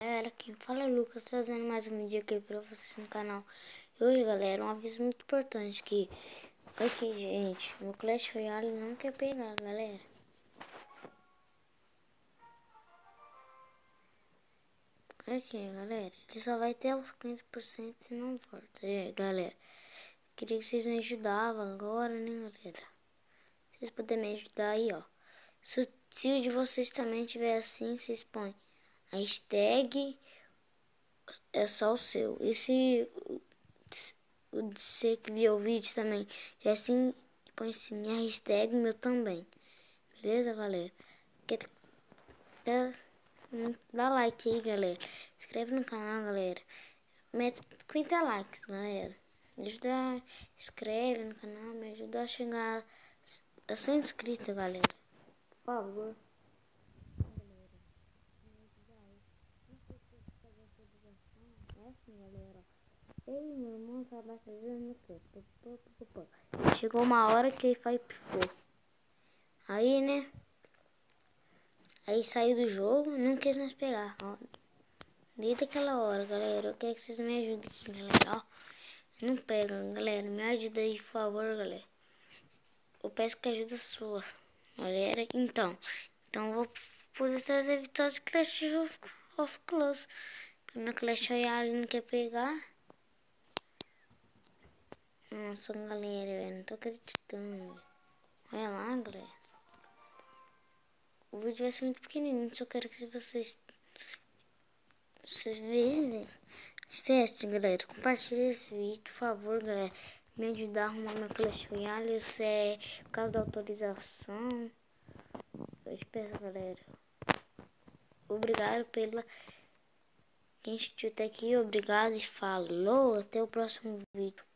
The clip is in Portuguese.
Galera, quem fala é o Lucas, trazendo mais um vídeo aqui pra vocês no canal. E hoje, galera, um aviso muito importante que aqui, gente, meu Clash Royale não quer pegar, galera. Aqui, galera, ele só vai ter os 50% e não volta. Galera, queria que vocês me ajudavam agora, né, galera? Vocês puderem me ajudar aí, ó. Se o de vocês também tiver assim, vocês põem a hashtag é só o seu. E se o de você que viu o vídeo também, já assim, põe assim, minha hashtag meu também. Beleza, galera? Dá, dá like aí, galera. Se inscreve no canal, galera. Meta 50 likes, galera. Me ajuda, inscreve no canal, me ajuda a chegar a 100 inscritos, galera. Por favor. É assim, galera. Ei, meu irmão trabalha fazendo o quê? Chegou uma hora que ele faz pifou. Aí, né? Aí saiu do jogo, não quis mais pegar, ó. Desde aquela hora, galera, eu quero que vocês me ajudem aqui, galera, ó. Não pega, galera, me ajuda aí, por favor, galera. Eu peço que ajuda sua, galera. Então eu vou poder trazer vitórias de Clash of Clans. Meu Clash Royale não quer pegar. Nossa, galera, eu não tô acreditando. Olha lá, galera. O vídeo vai ser muito pequenininho, só quero que vocês vejam. Teste, galera. Compartilha esse vídeo, por favor, galera. Me ajudar a arrumar meu Clash Royale. Isso é por causa da autorização. Eu te peço, galera. Obrigado pela quem assistiu até aqui. Obrigado e falou. Até o próximo vídeo.